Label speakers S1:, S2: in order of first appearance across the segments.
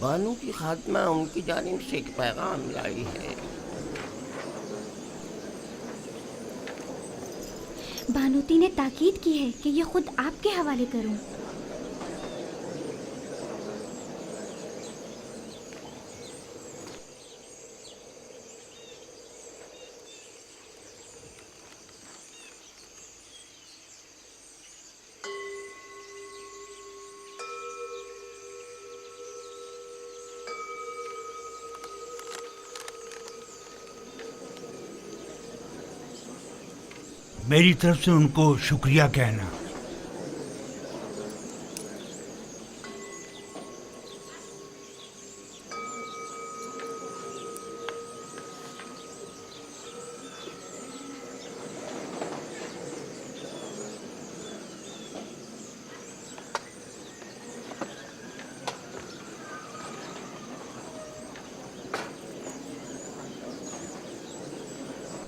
S1: بانو کی خاتمہ ان کی جانب سے ایک پیغام لائی ہے۔
S2: بانوتی نے تاکید کی ہے کہ یہ خود آپ کے حوالے کروں۔
S3: میری طرف سے ان کو شکریہ کہنا۔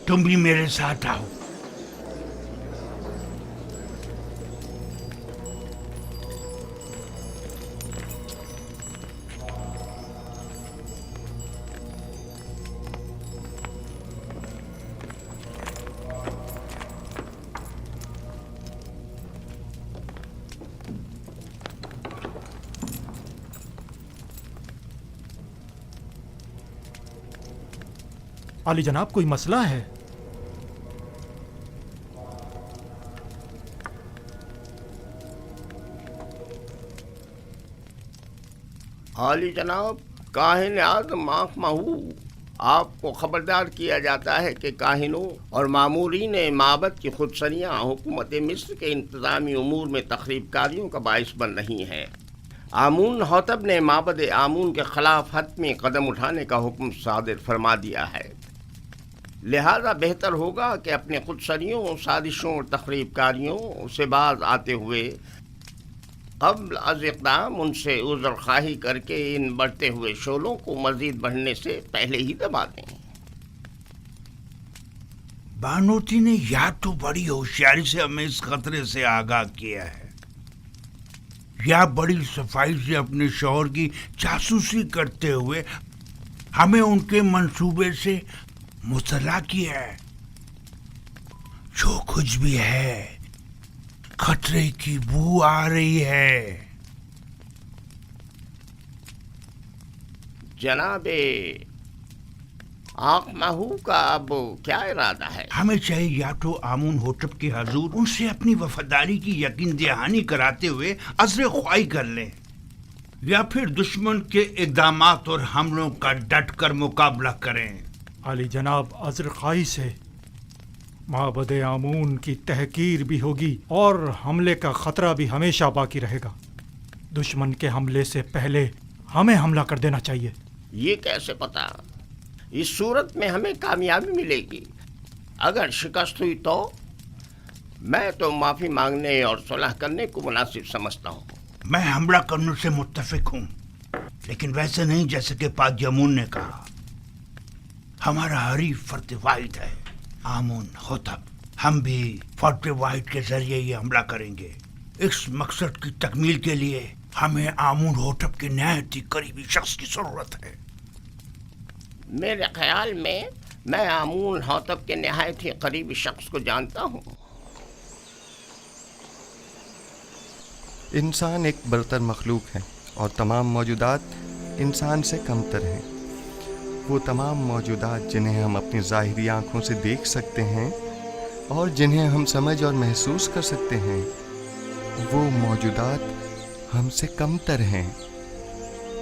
S3: تم بھی میرے ساتھ آؤ۔
S4: عالی جناب کوئی مسئلہ ہے؟
S1: عالی جناب، کاہن اعظم آنکھ مہو، آپ کو خبردار کیا جاتا ہے کہ کاہنوں اور مامورین معبد کی خودسریاں حکومت مصر کے انتظامی امور میں تخریب کاریوں کا باعث بن رہی ہیں۔ آمون حتب نے معبد آمون کے خلاف حتمی قدم اٹھانے کا حکم صادر فرما دیا ہے، لہذا بہتر ہوگا کہ اپنے خودسریوں، سازشوں اور تخریب کاریوں سے باز آتے ہوئے قبل از اقدام ان سے عذر خواہی کر کے ان بڑھتے ہوئے شعلوں کو مزید بڑھنے سے پہلے ہی دبا دیں۔
S3: بانوتی نے یا تو بڑی ہوشیاری سے ہمیں اس خطرے سے آگاہ کیا ہے، یا بڑی صفائی سے اپنے شوہر کی جاسوسی کرتے ہوئے ہمیں ان کے منصوبے سے مطلع کیا ہے۔ جو کچھ بھی ہے، خطرے کی بو آ رہی ہے۔
S1: جناب آنکھ مہو کا اب کیا ارادہ ہے؟
S3: ہمیں چاہیے یا تو آمون ہوٹب کے حضور ان سے اپنی وفاداری کی یقین دہانی کراتے ہوئے عذر خواہی کر لیں، یا پھر دشمن کے اقدامات اور حملوں کا ڈٹ کر مقابلہ کریں۔
S4: عالی جناب، عذر خواہی سے معبد آمون کی تحقیر بھی ہوگی اور حملے کا خطرہ بھی ہمیشہ باقی رہے گا۔ دشمن کے حملے سے پہلے ہمیں حملہ کر دینا چاہیے۔
S1: یہ کیسے پتا؟ اس صورت میں ہمیں کامیابی ملے گی۔ اگر شکست ہوئی تو میں تو معافی مانگنے اور صلح کرنے کو مناسب سمجھتا ہوں۔
S3: میں حملہ کرنے سے متفق ہوں، لیکن ویسے نہیں جیسے کہ پاک جمون نے کہا۔ ہمارا حریف فرد واحد ہے آمون ہوتب، ہم بھی فرد واحد کے ذریعے یہ حملہ کریں گے۔ اس مقصد کی تکمیل کے لیے ہمیں آمون ہوتب کے نہایت ہی قریبی شخص کی ضرورت ہے۔
S1: میرے خیال میں آمون ہوتب کے نہایت ہی قریبی شخص کو جانتا ہوں۔
S5: انسان ایک برتر مخلوق ہے اور تمام موجودات انسان سے کمتر ہیں۔ وہ تمام موجودات جنہیں ہم اپنی ظاہری آنکھوں سے دیکھ سکتے ہیں اور جنہیں ہم سمجھ اور محسوس کر سکتے ہیں، وہ موجودات ہم سے کمتر ہیں،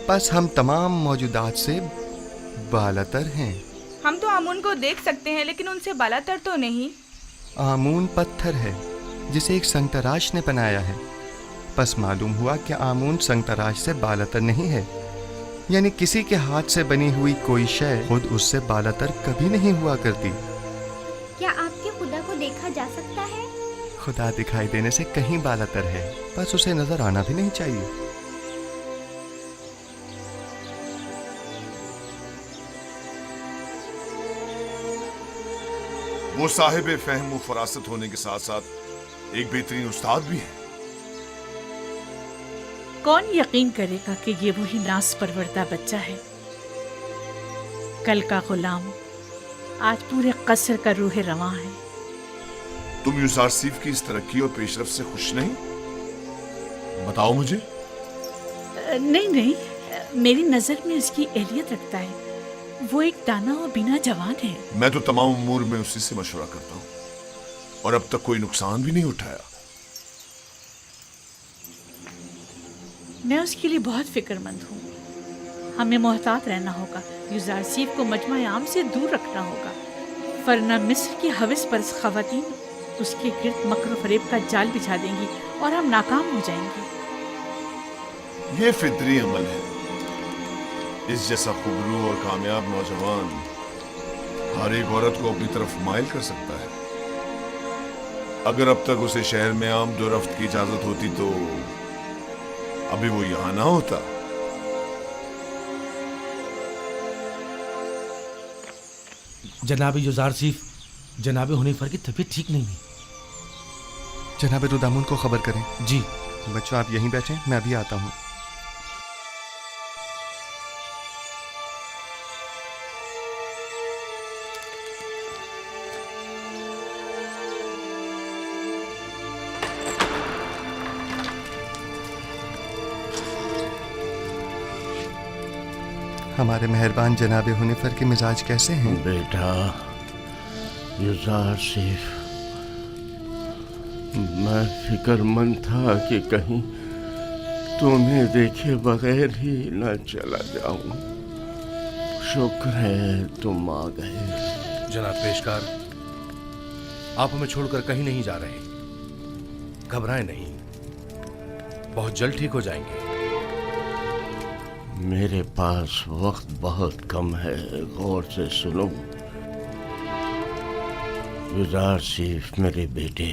S5: بس ہم تمام موجودات سے بالاتر ہیں۔
S6: ہم تو آمون کو دیکھ سکتے ہیں لیکن ان سے بالاتر تو نہیں۔
S5: آمون پتھر ہے جسے ایک سنگ تراش نے بنایا ہے، بس معلوم ہوا کہ آمون سنگ تراش سے بالاتر نہیں ہے، یعنی کسی کے ہاتھ سے بنی ہوئی کوئی شے خود اس سے بالاتر کبھی نہیں ہوا کرتی۔
S2: کیا آپ کے خدا کو دیکھا جا سکتا ہے؟
S5: خدا دکھائی دینے سے کہیں بالاتر ہے، بس اسے نظر آنا بھی نہیں چاہیے۔
S7: وہ صاحب فہم و فراست ہونے کے ساتھ ساتھ ایک بہترین استاد بھی ہے۔
S8: کون یقین کرے گا کہ یہ وہی ناز پروردہ بچہ ہے؟ کل کا غلام آج پورے قصر کا روح رواں ہے۔
S7: تم یوزارسیف کی اس ترقی اور پیش رفت سے خوش نہیں؟ بتاؤ مجھے۔
S8: نہیں، میری نظر میں اس کی اہلیت رکھتا ہے۔ وہ ایک دانا اور بینا جوان ہے۔
S7: میں تو تمام امور میں اسی سے مشورہ کرتا ہوں اور اب تک کوئی نقصان بھی نہیں اٹھایا۔
S8: میں اس کے لیے بہت فکر مند ہوں۔ ہمیں محتاط رہنا ہوگا، یوزارسیف کو مجمع عام سے دور رکھنا ہوگا، ورنہ مصر کی ہوس پرست خواتین اس کے گرد مکر و فریب کا جال بچھا دیں گی اور ہم ناکام ہو جائیں گے۔
S7: یہ فطری عمل ہے۔ اس جیسا خوبرو اور کامیاب نوجوان ہر ایک عورت کو اپنی طرف مائل کر سکتا ہے۔ اگر اب تک اسے شہر میں آمد و رفت کی اجازت ہوتی تو ابھی وہ یہاں نہ ہوتا۔
S9: جناب یوزارسیف، جناب حنیفر کی طبیعت ٹھیک نہیں ہے۔
S5: جناب دودامون کو خبر کریں۔
S9: جی
S5: بچوں آپ یہیں بیٹھیں، میں ابھی آتا ہوں۔ ہمارے مہربان جناب حنیفر کے مزاج کیسے ہیں؟
S1: بیٹا یوزارسیف، میں فکر مند تھا کہ کہیں تمہیں دیکھے بغیر ہی نہ چلا جاؤں۔ شکر ہے تم آ گئے۔
S9: جناب پیشکار، آپ ہمیں چھوڑ کر کہیں نہیں جا رہے، گھبرائیں نہیں، بہت جلد ٹھیک ہو جائیں گے۔
S1: میرے پاس وقت بہت کم ہے، غور سے سنو۔ یوزارسیف میرے بیٹے،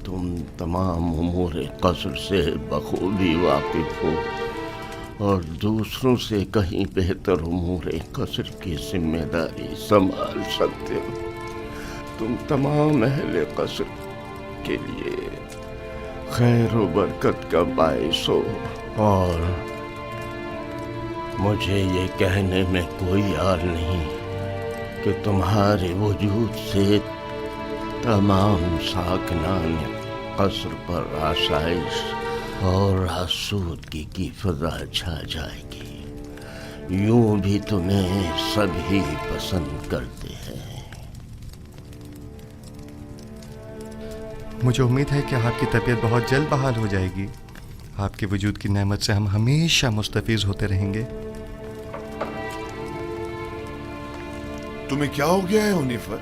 S1: تم تمام امور قصر سے بخوبی واقف ہو اور دوسروں سے کہیں بہتر امور قصر کی ذمہ داری سنبھال سکتے ہو۔ تم تمام اہل قصر کے لیے خیر و برکت کا باعث ہو، اور مجھے یہ کہنے میں کوئی عار نہیں کہ تمہارے وجود سے تمام ساکنان قصر پر آسائش اور آسودگی کی فضا چھا جائے گی۔ یوں بھی تمہیں سبھی پسند کرتے ہیں۔
S5: مجھے امید ہے کہ آپ کی طبیعت بہت جلد بحال ہو جائے گی۔ آپ کے وجود کی نعمت سے ہم ہمیشہ مستفیض ہوتے رہیں گے۔
S7: تمہیں کیا ہو گیا ہے حنیفر؟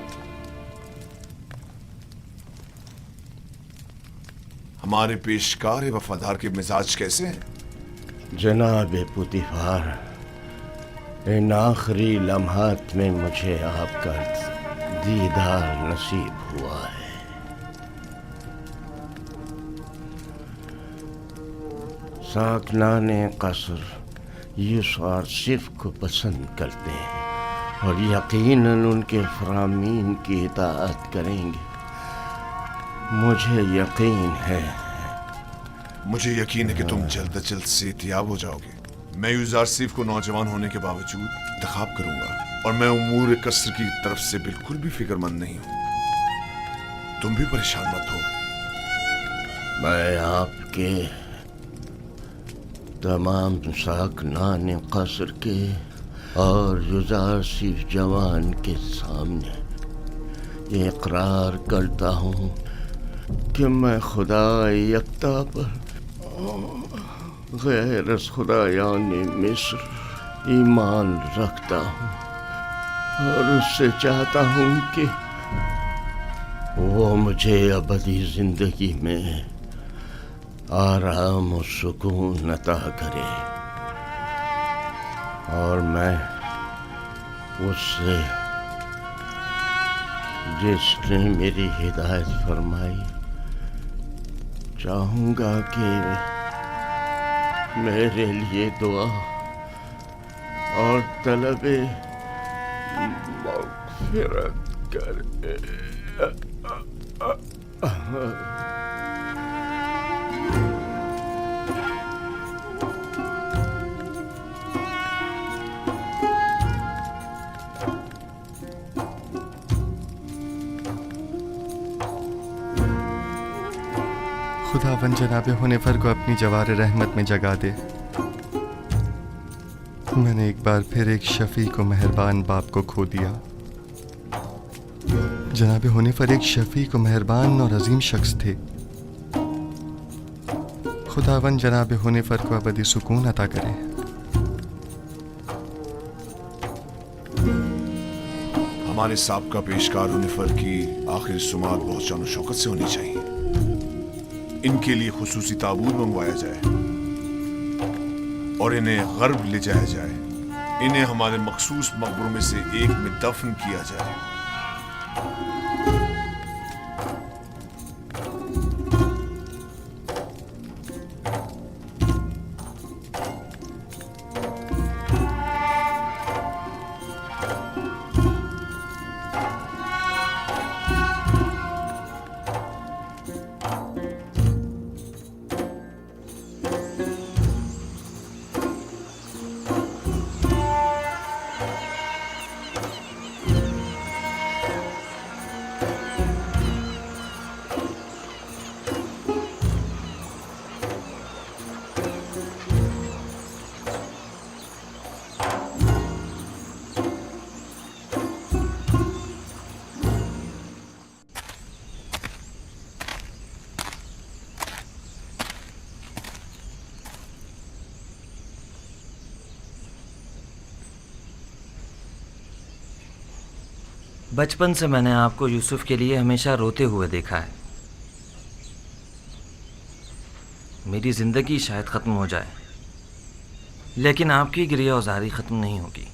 S7: ہمارے پیشکار وفادار کے مزاج کیسے ہیں؟
S1: جناب پوتیفار، ان آخری لمحات میں مجھے آپ کا دیدار نصیب ہوا ہے۔ ساکنان قصر یوزارسیف کو پسند کرتے ہیں اور یقیناً ان کے فرامین کی اطاعت کریں گے۔ مجھے یقین ہے
S7: کہ تم جلد از جلد صحتیاب ہو جاؤ گے۔ میں یوزارسیف کو نوجوان ہونے کے باوجود انتخاب کروں گا، اور میں امور قصر کی طرف سے بالکل بھی فکر مند نہیں ہوں۔ تم بھی پریشان مت ہو۔
S1: میں آپ کے تمام ساکنان قصر کے اور یوزارسیف جوان کے سامنے یہ اقرار کرتا ہوں کہ میں خدا یکتا پر غیر از خدایان مصر ایمان رکھتا ہوں، اور اس سے چاہتا ہوں کہ وہ مجھے ابدی زندگی میں آرام و سکون عطا کرے، اور میں اس سے جس نے میری ہدایت فرمائی چاہوں گا کہ میرے لیے دعا اور طلب مغفرت کرے۔
S5: خداوند جناب حنیفر کو اپنی جوار رحمت میں جگا دے۔ میں نے ایک بار پھر ایک شفیق و مہربان باپ کو کھو دیا۔ جناب حنیفر ایک شفیق و مہربان اور عظیم شخص تھے۔ خداوند جناب حنیفر کو ابدی سکون عطا کرے۔
S7: ہمارے سابقہ پیشکار حنیفر کی آخری سماعت بہت شان و شوکت سے ہونی چاہیے۔ ان کے لیے خصوصی تابوت منگوایا جائے اور انہیں غرب لے جایا جائے۔ انہیں ہمارے مخصوص مقبروں میں سے ایک میں دفن کیا جائے۔
S10: بچپن سے میں نے آپ کو یوسف کے لیے ہمیشہ روتے ہوئے دیکھا ہے۔ میری زندگی شاید ختم ہو جائے لیکن آپ کی گریہ وزاری ختم نہیں ہوگی۔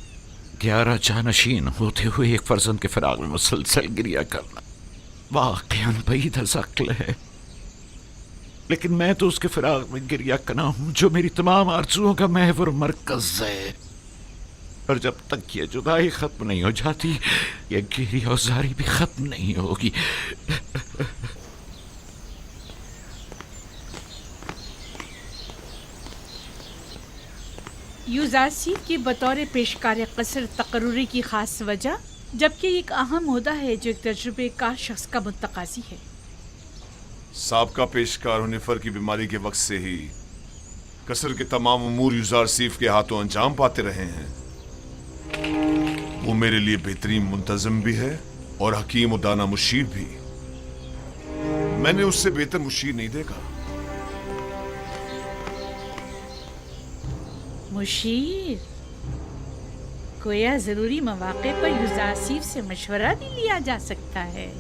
S11: 11 جانشین ہوتے ہوئے ایک فرزند کے فراق میں مسلسل گریہ کرنا واقعاً بعید از عقل ہے، لیکن میں تو اس کے فراق میں گریہ کرنا ہوں جو میری تمام آرزوؤں کا محور مرکز ہے، اور جب تک یہ جدائی ختم نہیں ہو جاتی یہ گریہ وزاری بھی ختم نہیں ہوگی۔
S8: یوزارسیف کی بطور پیشکار قصر تقرری کی خاص وجہ، جبکہ یہ ایک اہم عہدہ ہے جو ایک تجربے کار شخص کا متقاضی ہے۔
S7: سابقہ پیشکار حنیفر کی بیماری کے وقت سے ہی قصر کے تمام امور یوزارسیف کے ہاتھوں انجام پاتے رہے ہیں۔ وہ میرے لیے بہترین منتظم بھی ہے اور حکیم و دانا مشیر بھی۔ میں نے اس سے بہتر مشیر نہیں دیکھا۔
S8: مشیر گویا ضروری مواقع پر یوزارسیف سے مشورہ بھی لیا جا سکتا ہے۔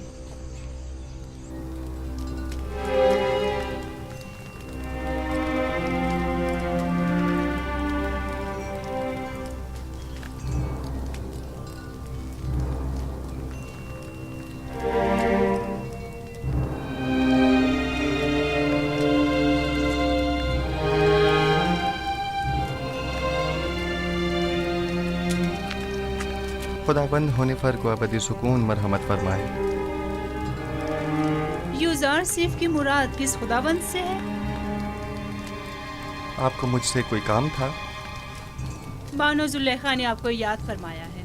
S5: خداوند حنیفر کو ابدی سکون مرحمت فرمائے۔
S12: یوزارسیف کی مراد کس خداوند سے ہے؟
S5: آپ کو مجھ سے کوئی کام تھا؟
S12: بانو زلیخا نے آپ کو یاد فرمایا ہے۔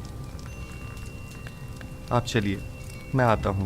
S5: آپ چلیے، میں آتا ہوں۔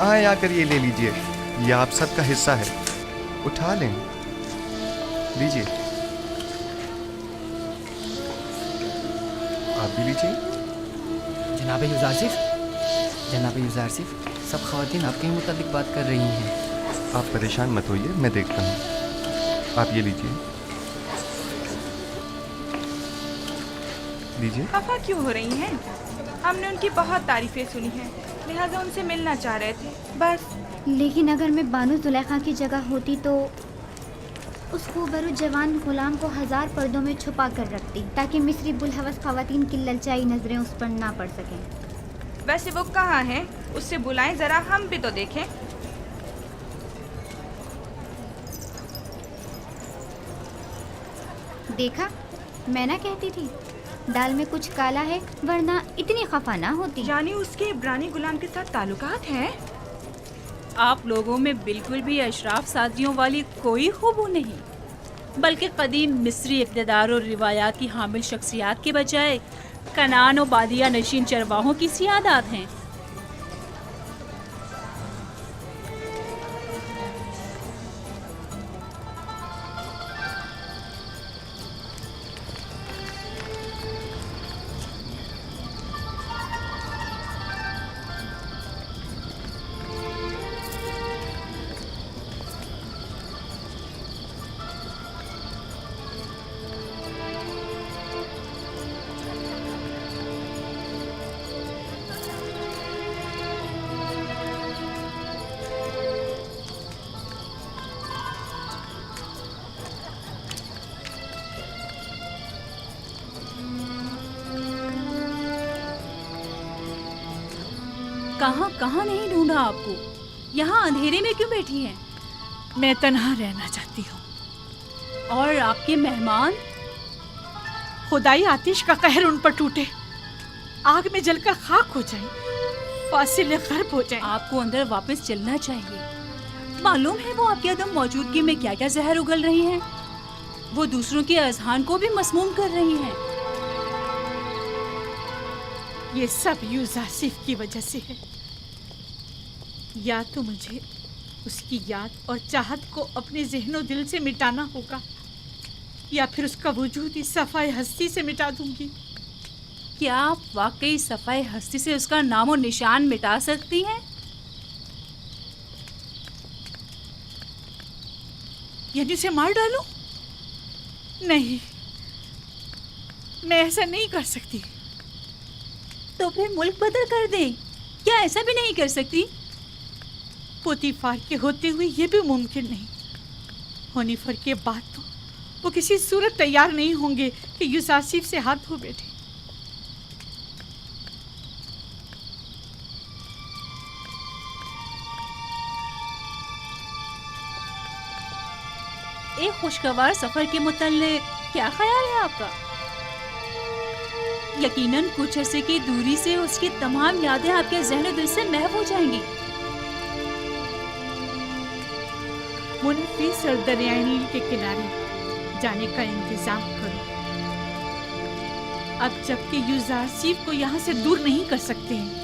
S5: آئیں آ کر یہ لے لیجئے، یہ آپ سب کا حصہ ہے، اٹھا لیں، لیجئے، آپ بھی لیجئے۔
S13: جناب یوزارسیف، جناب یوزارسیف، سب خواتین آپ کے ہی متعلق بات کر رہی ہیں۔
S5: آپ پریشان مت ہوئیے، میں دیکھتا ہوں، آپ یہ لیجئے، لیجئے۔
S6: خفا کیوں ہو رہی ہیں؟ ہم نے ان کی بہت تعریفیں سنی ہیں، لہٰذا ان سے ملنا چاہ رہے تھے بس۔
S2: لیکن اگر میں بانو زلیخا کی جگہ ہوتی تو اس خوبرو جوان غلام کو 1000 پردوں میں چھپا کر رکھتی تاکہ مصری بلحوث خواتین کی للچائی نظریں اس پر نہ پڑ سکیں۔
S6: ویسے وہ کہاں ہیں؟ اس سے بلائیں ذرا، ہم بھی تو دیکھیں۔
S2: دیکھا، میں نہ کہتی تھی دال میں کچھ کالا ہے، ورنہ اتنی خفا نہ ہوتی۔
S6: یعنی اس کے عبرانی غلام کے ساتھ تعلقات ہیں؟
S12: آپ لوگوں میں بالکل بھی اشراف سادیوں والی کوئی خوبو نہیں، بلکہ قدیم مصری اقتدار اور روایات کی حامل شخصیات کے بجائے کنان و بادیہ نشین چرواہوں کی سیادات ہیں۔ کہاں نہیں ڈھونڈا آپ کو؟ یہاں اندھیرے میں کیوں بیٹھی ہیں؟
S8: میں تنہا رہنا چاہتی ہوں۔
S12: اور آپ کے مہمان؟
S8: خدائی آتش کا قہر ان پر ٹوٹے، آگ میں جل کر خاک ہو جائیں، فاصل غرب ہو جائیں۔
S12: آپ کو اندر واپس چلنا چاہیے۔ معلوم ہے وہ آپ کی عدم موجودگی میں کیا کیا زہر اگل رہی ہیں۔ وہ دوسروں کے اذہان کو بھی مسموم کر رہی ہیں۔
S8: یہ سب یوزارسیف کی وجہ سے ہے۔ یا تو مجھے اس کی یاد اور چاہت کو اپنے ذہن و دل سے مٹانا ہوگا، یا پھر اس کا وجود ہی صفائے ہستی سے مٹا دوں گی۔
S12: کیا آپ واقعی صفائے ہستی سے اس کا نام و نشان مٹا سکتی ہیں؟
S8: یعنی اسے مار ڈالوں؟ نہیں، میں ایسا نہیں کر سکتی۔
S12: تو پھر ملک بدل کر دیں، کیا ایسا بھی نہیں کر سکتی؟
S8: پوتیفار کے ہوتے ہوئے یہ بھی ممکن نہیں۔ ہونیفر کے بعد تو وہ کسی صورت تیار نہیں ہوں گے کہ یوزارسیف سے ہاتھ دھو بیٹھے۔
S12: ایک خوشگوار سفر کے متعلق کیا خیال ہے آپ کا؟ یقیناً کچھ عرصے کی دوری سے اس کی تمام یادیں آپ کے ذہن و دل سے محو ہو جائیں گی۔
S8: منفی اور دریائے نیل کے کنارے جانے کا انتظام کرو۔ اب جب کہ یوزارسیف کو یہاں سے دور نہیں کر سکتے ہیں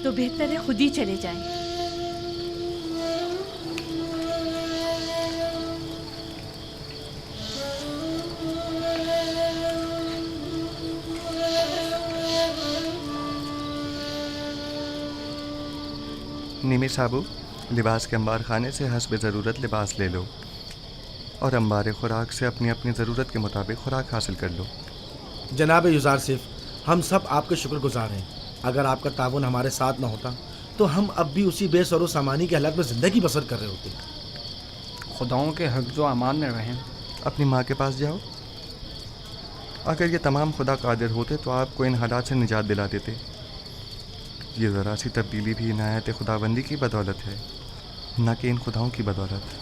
S8: تو بہتر ہے خود ہی چلے جائیں۔
S5: نیمی صابو، لباس کے انبار خانے سے حسب ضرورت لباس لے لو اور انبار خوراک سے اپنی اپنی ضرورت کے مطابق خوراک حاصل کر لو۔
S14: جناب یوزارسیف، ہم سب آپ کے شکر گزار ہیں۔ اگر آپ کا تعاون ہمارے ساتھ نہ ہوتا تو ہم اب بھی اسی بے سر و سامانی کے حالات میں زندگی بسر کر رہے ہوتے۔
S13: خداؤں کے حفظ و امان میں رہیں۔
S5: اپنی ماں کے پاس جاؤ۔ اگر یہ تمام خدا قادر ہوتے تو آپ کو ان حالات سے نجات دلا دیتے۔ یہ ذرا سی تبدیلی بھی عنایت خداوندی کی بدولت ہے، نہ کہ ان خداؤں کی بدولت۔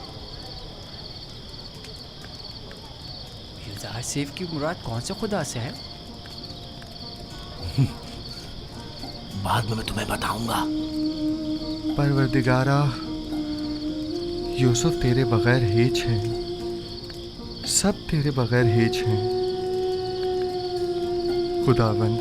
S13: یوزارسیف کی مراد کون سے خدا سے ہے؟
S14: بعد میں تمہیں بتاؤں گا۔
S5: پروردگارا، یوسف تیرے بغیر ہیچ ہے، سب تیرے بغیر ہیچ ہیں۔ خداوند،